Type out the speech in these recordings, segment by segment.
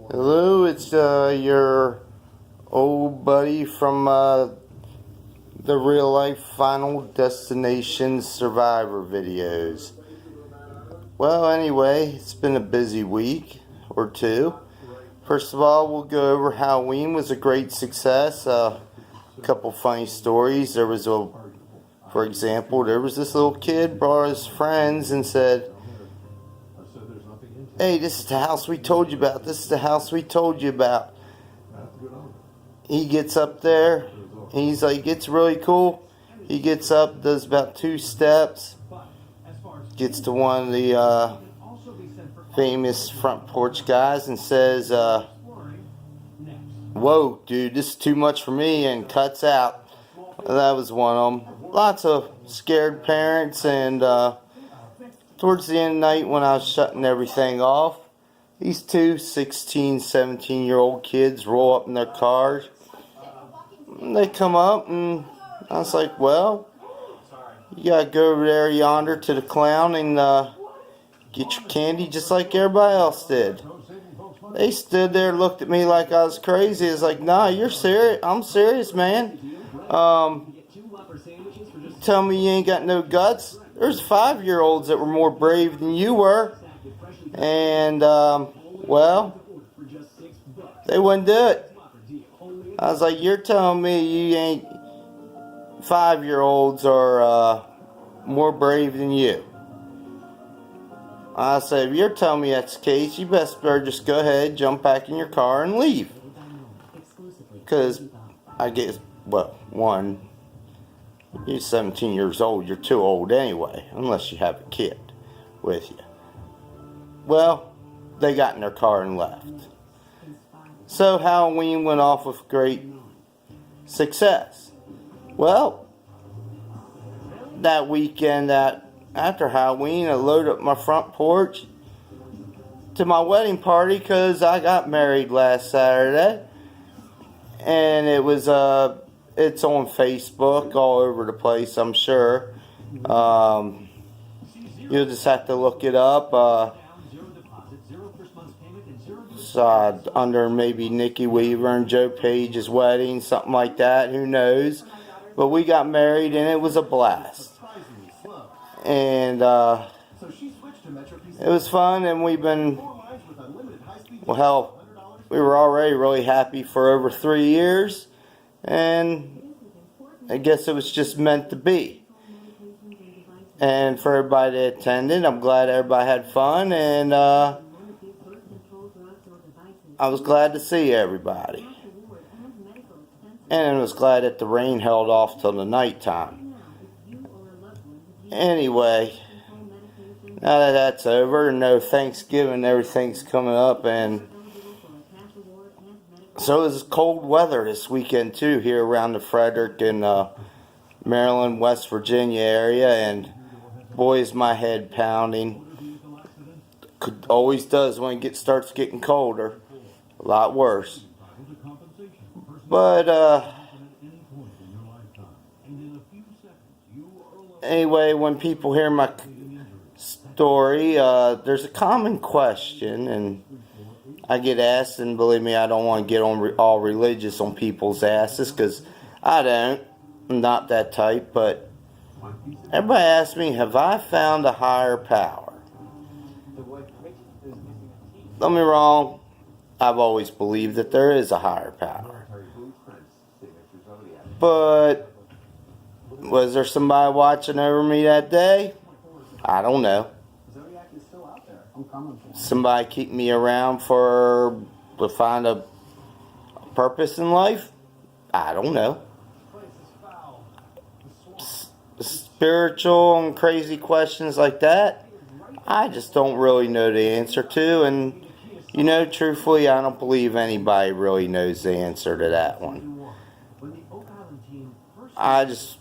Hello, it's your old buddy from the real life Final Destination Survivor videos. Well, anyway, it's been a busy week or two. First of all, we'll go over Halloween was a great success. A couple funny stories. For example, there was this little kid brought his friends and said, "Hey, this is the house we told you about. This is the house we told you about." He gets up there. He's like, "It's really cool." He gets up, does about 2 steps, gets to one of the famous front porch guys and says, "Whoa, dude, this is too much for me," and cuts out. That was one of them. Lots of scared parents, and towards the end of the night when I was shutting everything off, these 2 16, 17-year-old kids roll up in their cars. And they come up, and I was like, "Well, you gotta go over there yonder to the clown and get your candy just like everybody else did." They stood there, looked at me like I was crazy. It's like, "Nah, you're serious. I'm serious, man. Tell me you ain't got no guts." There's 5-year-olds that were more brave than you were. And, well, they wouldn't do it. I was like, "You're telling me you ain't 5-year-olds are more brave than you?" I said, "If you're telling me that's the case, you best better just go ahead, jump back in your car, and leave." Because I guess, well, one, you're 17 years old, you're too old anyway, unless you have a kid with you. Well, they got in their car and left. So Halloween went off with great success. Well, that weekend, after Halloween, I loaded up my front porch to my wedding party because I got married last Saturday. And it was it's on Facebook all over the place, I'm sure. You'll just have to look it up. Under maybe Nikki Weaver and Joe Page's wedding, something like that. Who knows? But we got married and it was a blast. And it was fun, and we've been, well, hell, we were already really happy for over 3 years, and I guess it was just meant to be. And for everybody that attended, I'm glad everybody had fun, and I was glad to see everybody. And I was glad that the rain held off till the nighttime. Anyway, now that that's over, no Thanksgiving, everything's coming up, and so it's cold weather this weekend too here around the Frederick and Maryland, West Virginia area, and boy is my head pounding. Always does when it starts getting colder. A lot worse. But anyway, when people hear my story, there's a common question, and I get asked, and believe me, I don't want to get on all religious on people's asses, because I don't. I'm not that type, but everybody asks me, have I found a higher power? Don't get me wrong, I've always believed that there is a higher power. But was there somebody watching over me that day? I don't know. Somebody keep me around to find a purpose in life? I don't know. Spiritual and crazy questions like that, I just don't really know the answer to. And, truthfully, I don't believe anybody really knows the answer to that one. I just,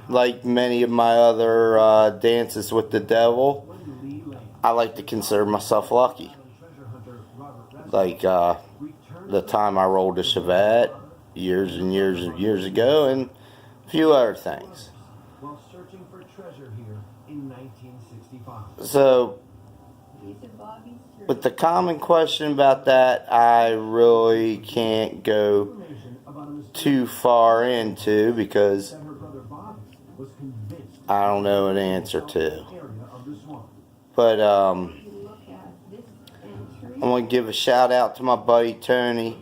like many of my other dances with the devil, I like to consider myself lucky. Like the time I rolled a Chevette years and years and years ago, and a few other things. So But the common question about that, I really can't go too far into because I don't know an answer to. But I'm going to give a shout out to my buddy Tony.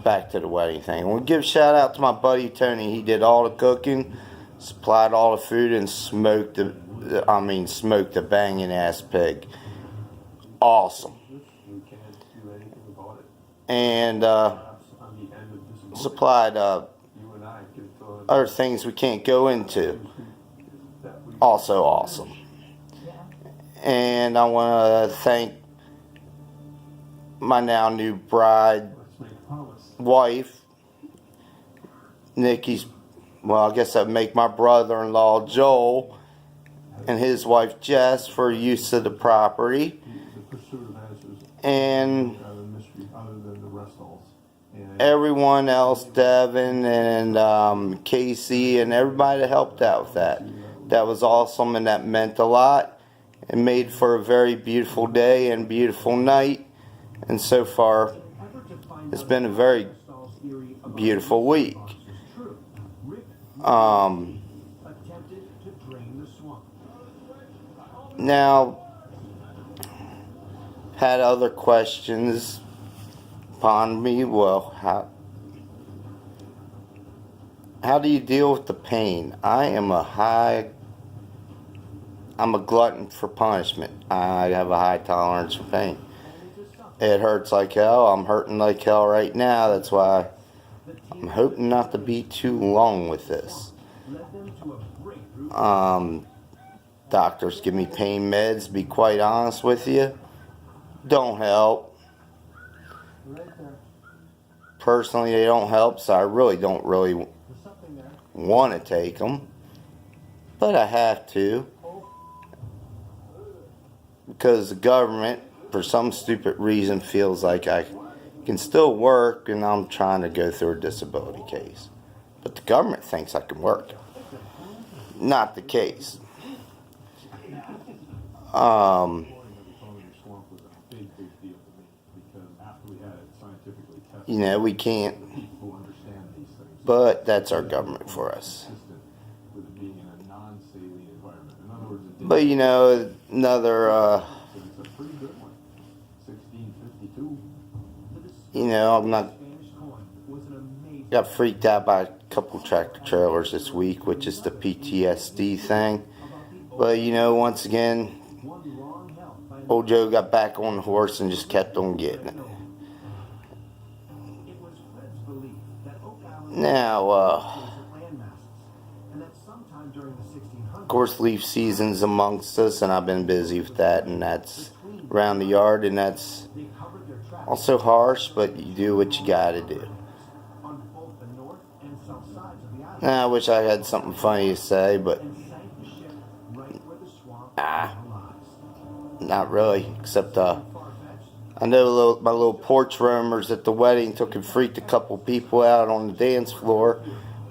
Back to the wedding thing. I'm going to give a shout out to my buddy Tony. He did all the cooking, supplied all the food, and smoked the banging ass pig. Awesome. And supplied other things we can't go into. Also awesome. And I want to thank my now new wife, Nikki's, well, I guess I'd make my brother-in-law Joel and his wife Jess for use of the property. And everyone else, Devin and Casey and everybody that helped out with that. That was awesome and that meant a lot. It made for a very beautiful day and beautiful night. And so far, it's been a very beautiful week. Now, had other questions upon me. Well, how do you deal with the pain? I'm a glutton for punishment. I have a high tolerance for pain. It hurts like hell. I'm hurting like hell right now. That's why I'm hoping not to be too long with this. Doctors give me pain meds, to be quite honest with you. Don't help. Personally, they don't help, so I really don't want to take them. But I have to. Because the government, for some stupid reason, feels like I can still work and I'm trying to go through a disability case. But the government thinks I can work. Not the case. You know, we can't. But that's our government for us. But you know, another, you know, got freaked out by a couple tractor trailers this week, which is the PTSD thing. But you know, once again, old Joe got back on the horse and just kept on getting it. Now, of course, leaf season's amongst us, and I've been busy with that, and that's around the yard, and that's also harsh, but you do what you gotta do. Now, I wish I had something funny to say, but not really, except I know my little porch roamers at the wedding took and freaked a couple people out on the dance floor,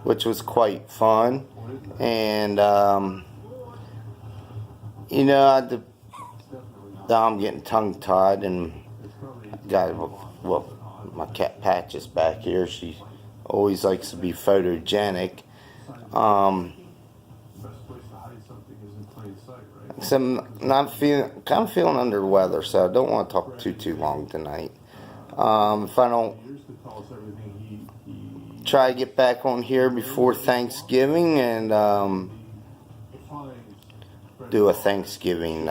which was quite fun. And you know, I'm getting tongue-tied, and my cat Patches back here, she always likes to be photogenic. So I'm kind of feeling under the weather, so I don't want to talk too long tonight. If I don't try to get back on here before Thanksgiving and do a Thanksgiving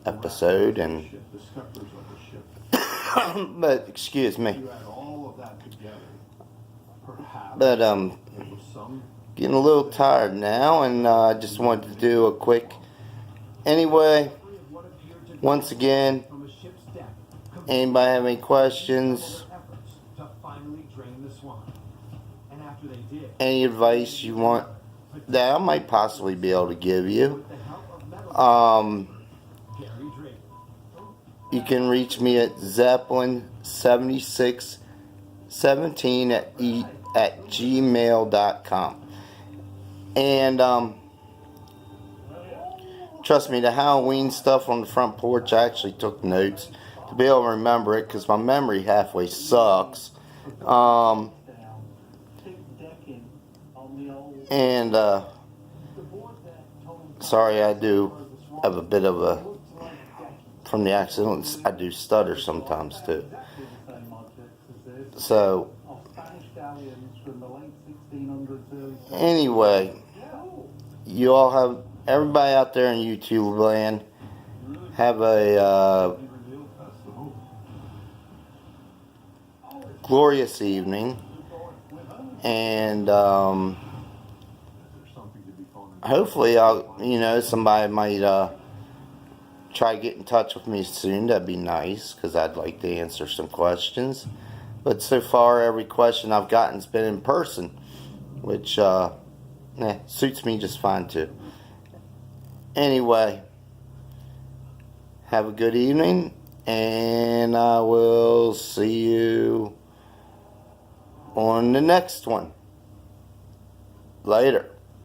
episode, and but excuse me, but getting a little tired now, and I just wanted to do a quick. Anyway, once again, anybody have any questions? Any advice you want that I might possibly be able to give you? You can reach me at Zeppelin7617 at gmail.com. And Trust me, the Halloween stuff on the front porch, I actually took notes to be able to remember it because my memory halfway sucks. And sorry, I do have a bit of a, from the accidents, I do stutter sometimes too. So, anyway, you all have, everybody out there in YouTube land, have a glorious evening, and hopefully somebody might try to get in touch with me soon. That'd be nice, because I'd like to answer some questions. But so far, every question I've gotten has been in person, which suits me just fine too. Anyway, have a good evening, and I will see you on the next one. Later.